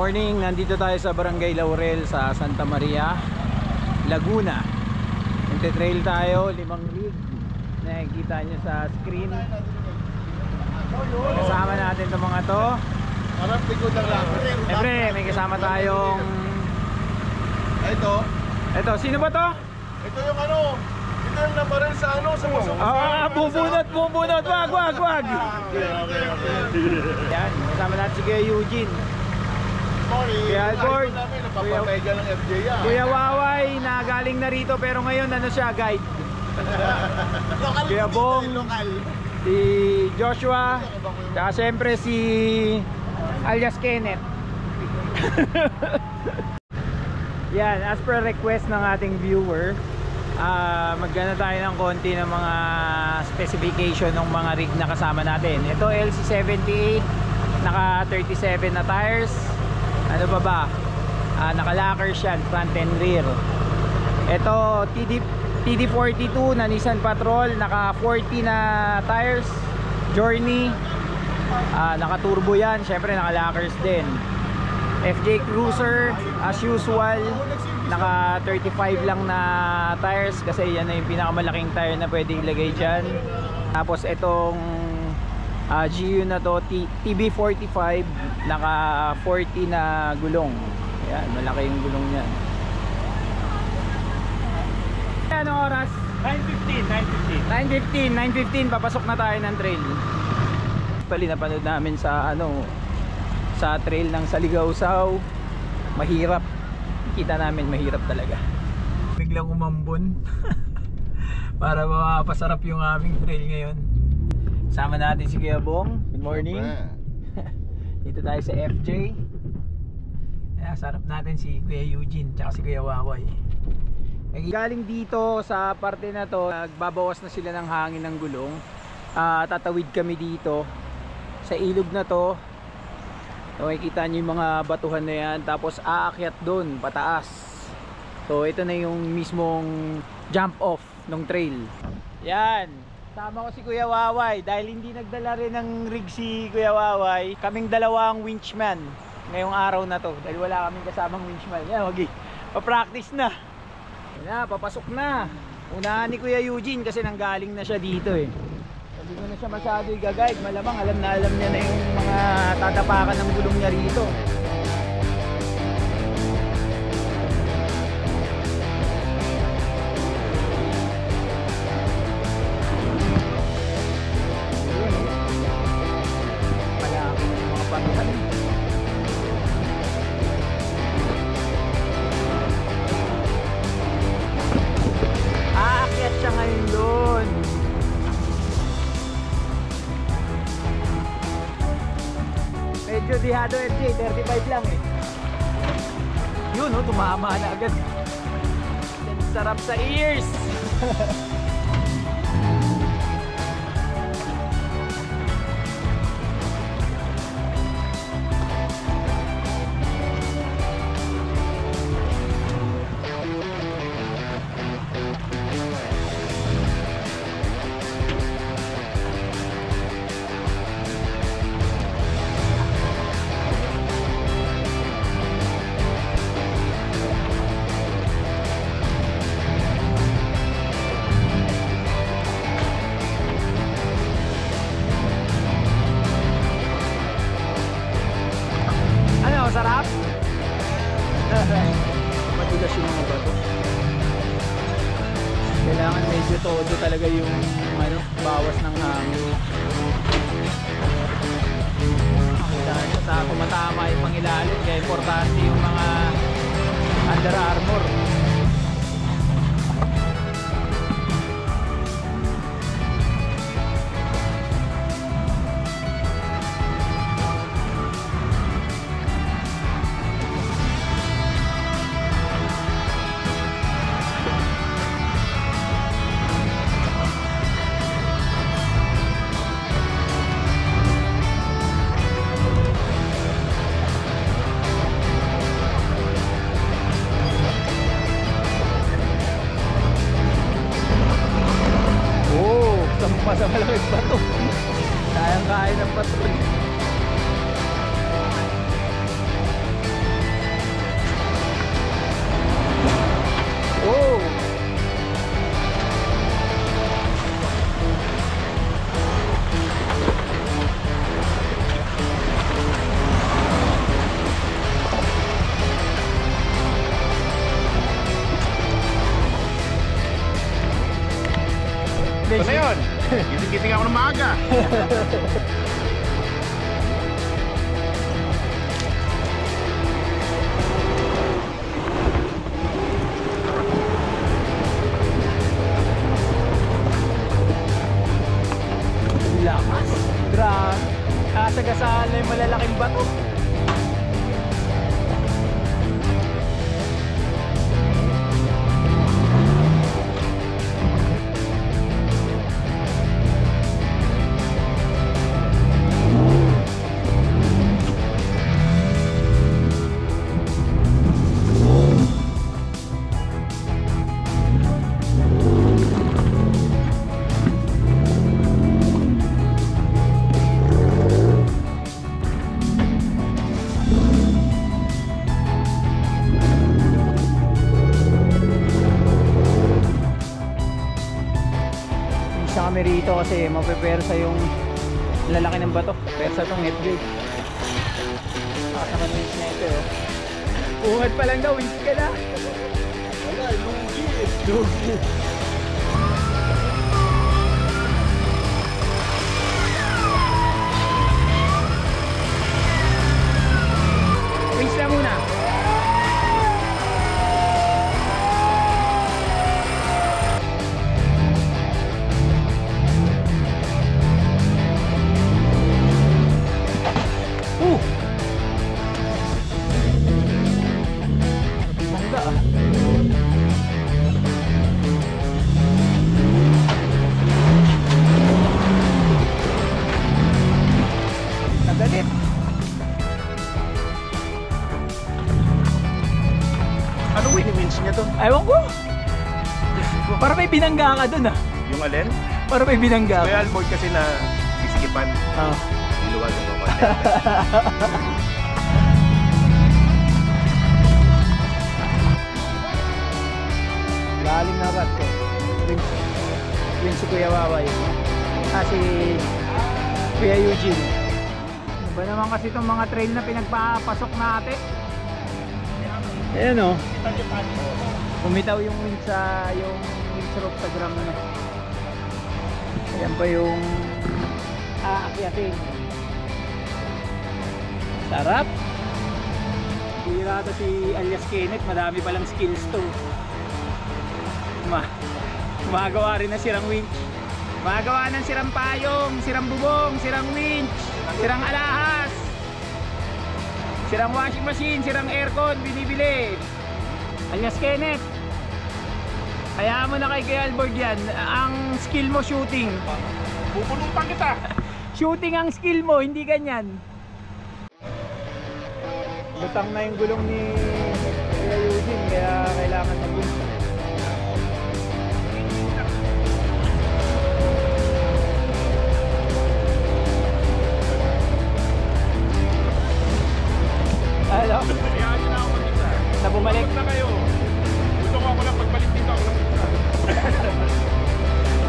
morning, nandito tayo sa Barangay Laurel sa Santa Maria, Laguna. Nagte-trail tayo, 5 rig. Nakikita nyo sa screen. Kasama natin itong mga to. Parang likod lang lang. Siyempre, may kasama tayong... Ito, sino ba to? Ito yung ano, ito yung nabaril sa ano, sa musok. Bubunot, wag. Yan, kasama natin si Kuya Eugene. Kuya Albert, ng FJ yan. Kuya Waway na galing na rito pero ngayon ano siya, guide. Kuya Bong, si Joshua, saka siyempre si alias Kenneth. Yan, as per request ng ating viewer, magana tayo ng konti ng mga specification ng mga rig na kasama natin. Ito LC78, naka 37 na tires. Ano pa ba? Naka-lockers yan, front and rear. Ito TD42 na Nissan Patrol, naka 40 na tires. Journey, naka-turbo yan, syempre naka-lockers din. FJ Cruiser, as usual, naka 35 lang na tires kasi yan na yung pinakamalaking tire na pwede ilagay dyan. Tapos itong GU na to, TB45, naka 40 na gulong. Ayan, malaki yung gulong niyan. Anong oras? 9:15 papasok na tayo ng trail. Pali napanood namin sa sa trail ng Saligao-Sao. Mahirap. Kita namin mahirap talaga. Biglang umambon para mapasarap yung aming trail ngayon. Sama natin si Kuya Bong. Good morning. Dito tayo sa FJ. Sarap natin si Kuya Eugene tsaka si Kuya Waway. Galing dito sa parte na to, nagbabawas na sila ng hangin ng gulong. Tatawid kami dito sa ilog na to. So makikita nyo yung mga batuhan na yan. Tapos aakyat doon pataas. So ito na yung mismong jump off ng trail. Yan, sama ko si Kuya Waway. Dahil hindi nagdala rin ng rig si Kuya Waway, kaming dalawang winchman ngayong araw na to. Dahil wala kaming kasamang winchman. Yan, wagi, pa-practice na. Yan, papasok na. Unahan ni Kuya Eugene kasi nanggaling na siya dito eh. Hindi ko na siya masyado i-guide. Malamang alam niya na yung mga tatapakan ng gulong niya rito. Malaki yung mga patuhan. Aakyat siya ngayon doon. Medyo dihado FJ, 35 lang eh. Yun oh, tumama na agad. Sarap sa ears. Sarap. Matigas yung mga bato. Kailangan medyo todo talaga yung bawas ng hangin. Dahil sa tumatama yung pangilalim, kaya importante yung mga Under Armour. Sa malaking bato. Kayang-kaya ng patrol. talaga. Lakas. Grabe. Kasagasaan na yung malalaking bato. Isa kami rito kasi mapepersa yung lalaki ng bato. Persa tong FJ. Nakasama ng na ito. Ungat pa lang daw, winch ka na. Wala, lugi. Lugi. Winch na muna. Bangga ah. Nagalit. Ano wini-winch niya doon? Ewan ko. Para may binangga ka dun ah. Yung alin? Para may binangga ka. Kaya alboard kasi na sisikipan. Ah. Iluwag yung mga Galing na rat ko. Yun si Kuya Waway. Si Kuya Eugene. Ano ba naman kasi itong mga trail na pinagpapasok natin? Ayan o. Umitaw yung wind sa yung wind rope sa gram na. Ayan pa yung aakyatin. Sarap. Bira to si alias Kenneth. Madami palang skills to. Gumagawa rin na sirang winch. Gumagawa ng sirang payong, sirang bubong, sirang winch, sirang alahas, sirang washing machine, sirang aircon, binibili. Alias Kenneth. Kaya mo na kay Alboard yan. Ang skill mo shooting. Pupulutan kita. Shooting ang skill mo, hindi ganyan. Lutang na yung gulong ni Kuya Eugene, kaya kailangan mag-winch. Ano? Hayaan niyo na ako mag-isa. Na bumalik? Huwag na kayo. Gusto ko ako lang pagbalik dito ako lang mag-isa.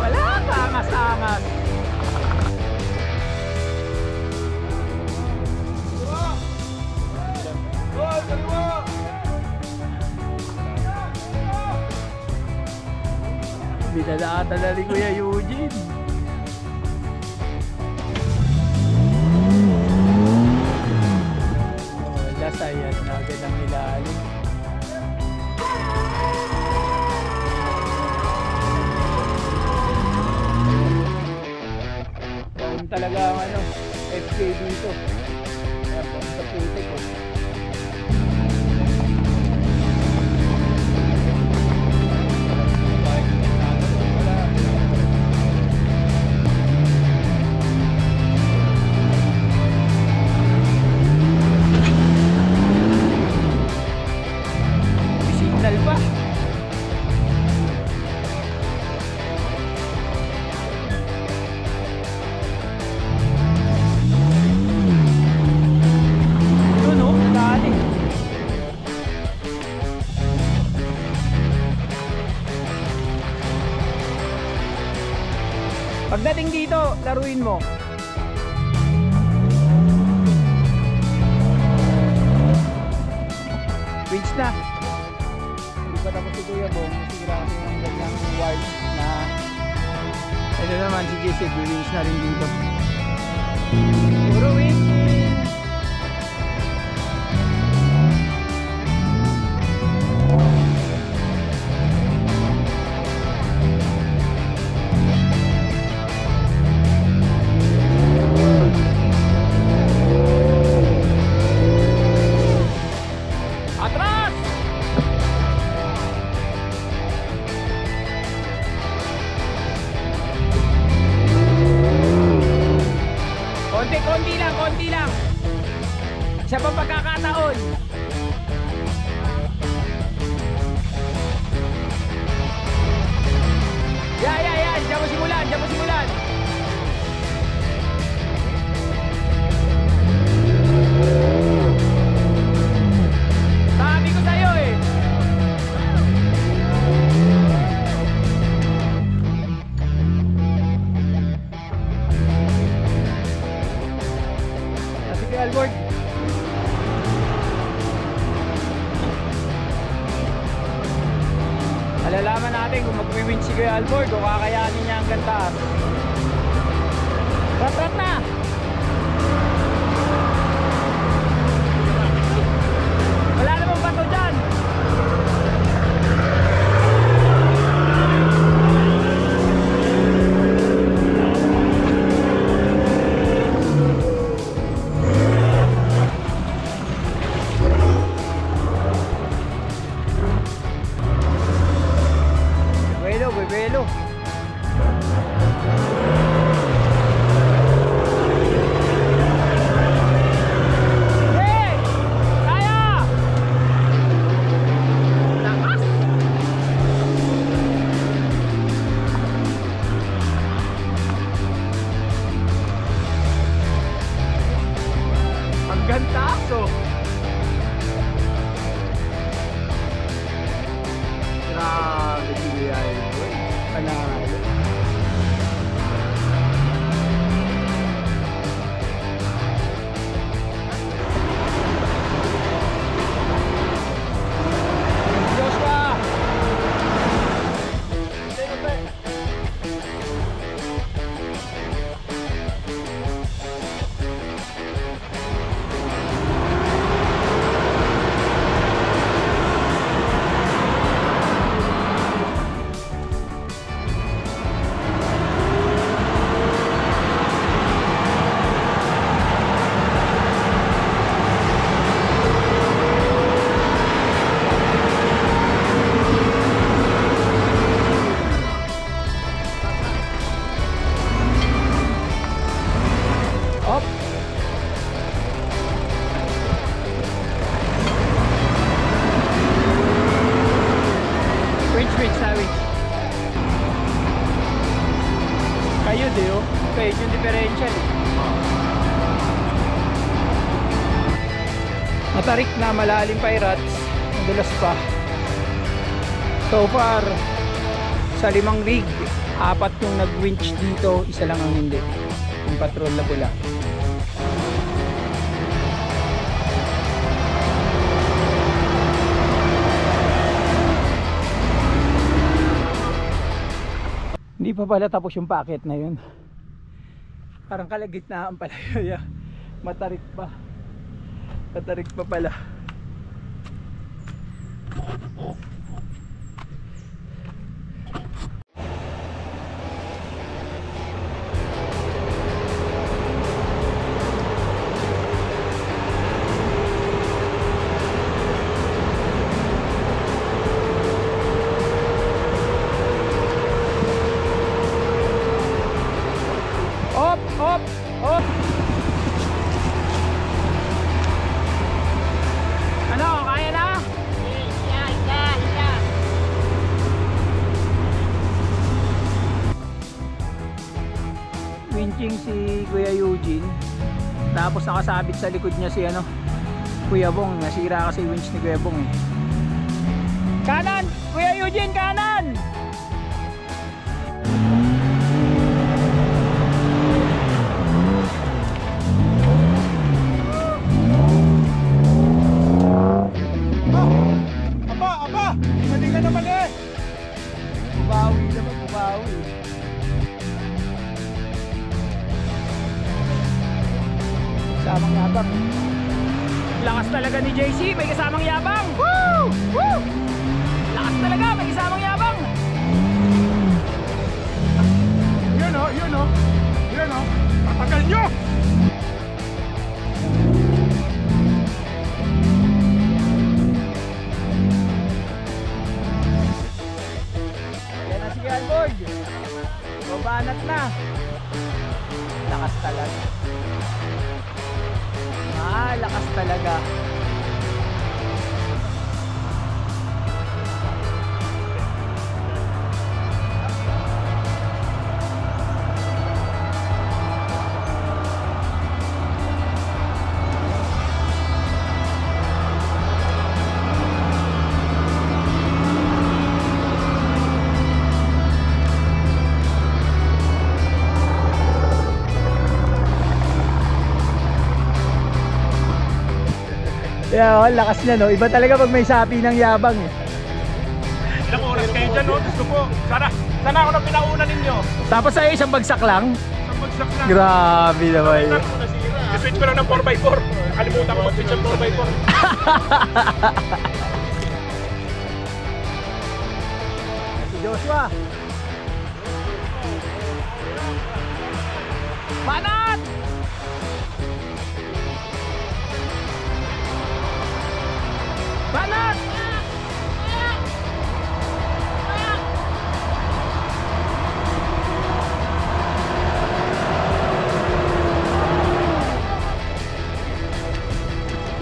Wala ka, angas-angas. Binalaatan na ni Kuya Eugene. Ayan, agad ang ilalim. Baon talaga ang ano, FK dito. Kaya baon sa puti ko. Pagdating dito, laruin mo. Winch na. Hindi pa tapos si Kuya Bong. Masira kasi yung ganyang wire na Ito naman si JC, winch na rin dito. Puro winching. Atras! Konti lang. Isa pang pagkakataon. Yan. Diyan mo simulan. Sabi ko sa'yo eh. Sige, Albert. Malalaman natin kung mag-winch si Kuya Albert o kakayanin niya ang gantaas. Rat na! Wala namang bato dyan! Bebelo. Hey! Kaya! Lakas! Ang gantaso! Grabe si Kuya Albert. Panalo. Joshua! Up. Switch. Kayo di oh. Okay, yung differential. Matarik na, malalim pa yung rats. Madulas pa. So far, sa 5 rig, 4 yung nag-winch dito, isa lang ang hindi. Yung patrol na pula. Hindi pa pala tapos yung packet na yun. Parang kalagitnaan pala yun. Matarik pa pala. Op! Ano? Kaya na? Yeah. Winching si Kuya Eugene. Tapos nakasabit sa likod niya si Kuya Bong. Nasira kasi winch ni Kuya Bong eh. Kanan! Kuya Eugene, kanan! Bumawi. kasamang yabang. Lakas talaga ni JC, may kasamang yabang. Woo! Woo! Lakas talaga, may kasamang yabang. Yun o, yun o. Yun o. Tatagal nyo! Yan na si Alborg. Babanat na. Lakas talaga. Lakas talaga. Yeah, lakas niya no. Iba talaga pag may sapi ng yabang eh. Ilang oras kayo dyan, no? Gusto ko. Sana ako na pinauna ninyo. Tapos ay isang bagsak lang. Ang bagsak na. Grabe naman. I-switch ko lang ng 4x4. Nakalimutan ko mag-switch ng 4x4. Si Joshua. Banat! Banat!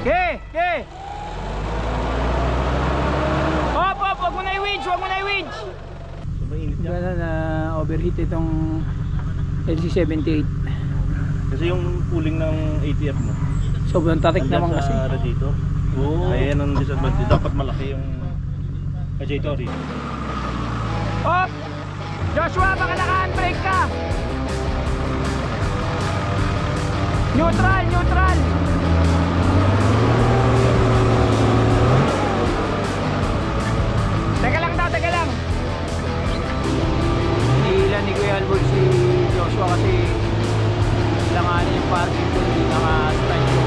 Okay. Hop, wag mo na i-winch, Gano'n na overheat itong LC78. Kasi yung cooling ng ATF mo. Sobrang tarik naman kasi. Sa radiator. Oo. Ayan ang disadvantage. Dapat malaki yung radiator. Hop! Joshua, baka naka-handbrake ka! Neutral! Teka lang! Hihila ni Kuya Alborg si Joshua kasi langanin yung parking ko, hindi naka-stand yung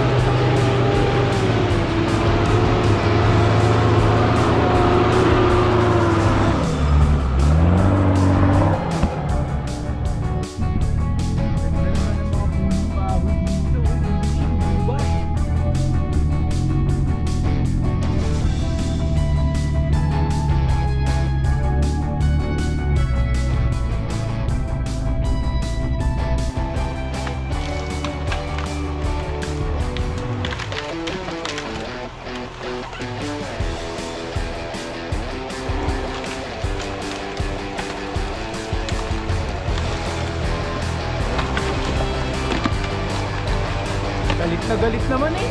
galit naman eh.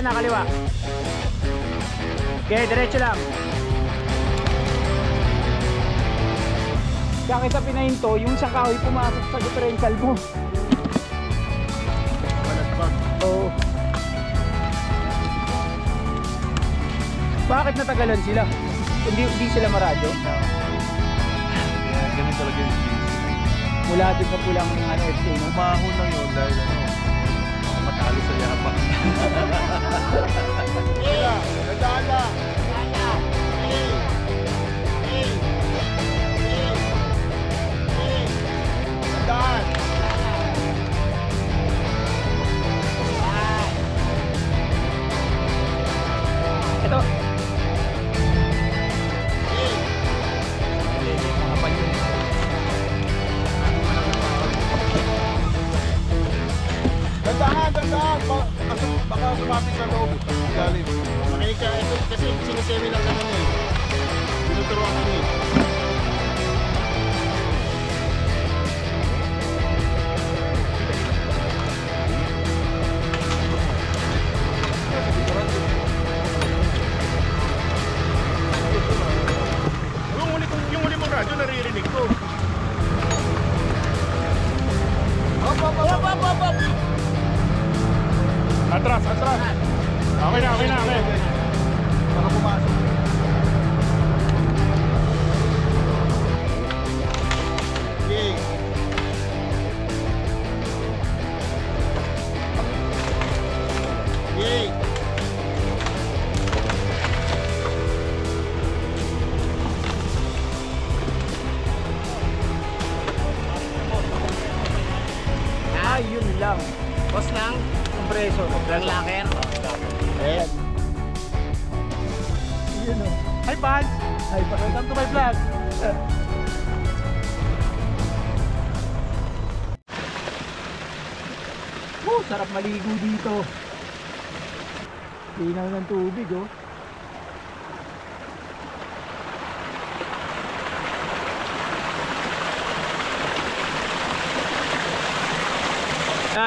Kaliwa. Okay, diretso lang. Kaya kita pinahinto, yung isang kahoy pumasok sa differential mo. Oo. Bakit natagalan sila? Hindi sila maradyo? Ganun talaga yung case. Mula din sa pulang FC, no? Umahon lang yun dahil matalo sa yapak. Nadala. Daan. Ito. Mga panyo. Tandaan. Baka sumapit sa loob. Galing. Makinig ka, ito kasi sinisemi lang naman eh. Tinuturuan kami. atras, atras. Okay na, okay na, okay. Baka pumasok. Okay. Okay. Ah, yun lang. Boss lang, Kompreso. lang locker. Ayan. Yun o. Hi, Paz. Ay, Welcome to my vlog. sarap maligo dito. Linaw ng tubig oh.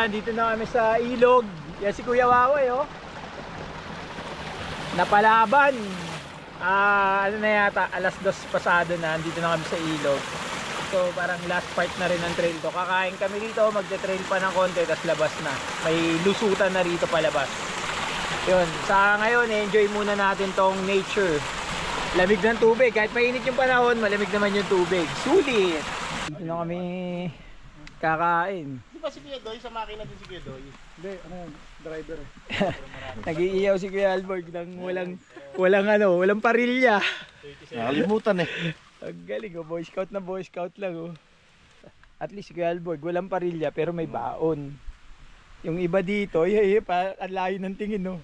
Dito na kami sa ilog. Yan si Kuya Wawa oh. Napalaban. Ano na yata, alas 2 pasado na. Dito na kami sa ilog. So parang last part na rin ng trail to. Kakain kami dito, magte-trail pa ng konti, tapos labas na. May lusutan na rito palabas. Yun, sa ngayon, enjoy muna natin tong nature. Lamig ng tubig, kahit mainit yung panahon, malamig naman yung tubig. Sulit! Dito na kami kakain. Di ba si Kuya Doy? Sa makina din si Kuya Doy? Hindi, ano yan, driver eh. Nag-iiyaw si Kuya Alborg ng walang parilya. Nakalimutan eh. Ang galing oh, Boy Scout na Boy Scout lang oh. At least si Kuya Alborg, walang parilya pero may baon. Yung iba dito, ang layo ng tingin no.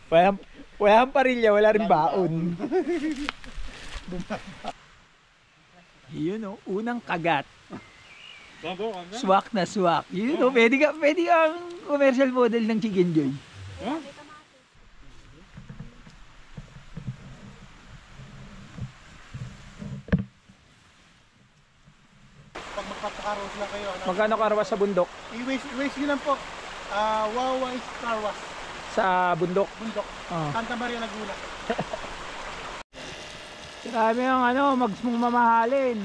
Walang parilya, wala rin baon. Yun oh, unang kagat. Swak na swak. Yun oh, pwede ang commercial model ng Chicken Joy. Pag magpapakaros lang kayo, ano? Magkano karwas sa bundok? I-waste nyo lang po. Wawa is Carwas. Sa bundok? Bundok. Oh. Santa Maria Laguna. Marami ang magsmong mamahalin.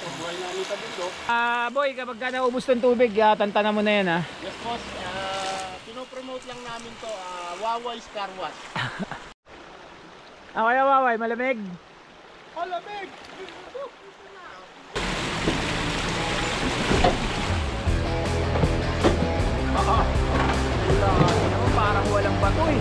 Buhay namin sa bundok. Boy, kapag ka naubos ng tubig, tantana mo na yan ha. Yes boss, pinopromote lang namin to. Wawa is Carwas. Kaya Waway, malamig? Malamig! Parang walang bato eh.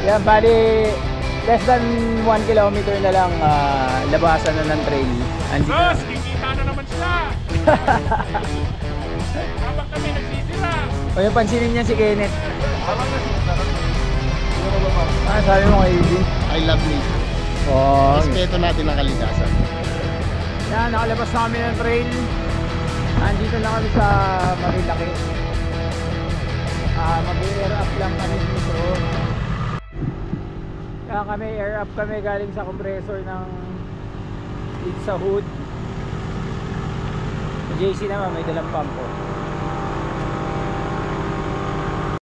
Yan, bali, less than 1 kilometer na lang labasan na ng trail. Andito na. Boss, kikita na naman siya. Habang kami nagsisira. O yung pansinin niya si Kenneth. Sabi mo kay Eugene? I love nature. Oh, Respeto natin ang kalikasan. yan, nakalabas na kami ng trail. Andito na kami sa Marilaki. Mag-air up lang kami dito. Kaya kami, air up kami galing sa compressor ng dito sa hood. JC naman may dalang pump po.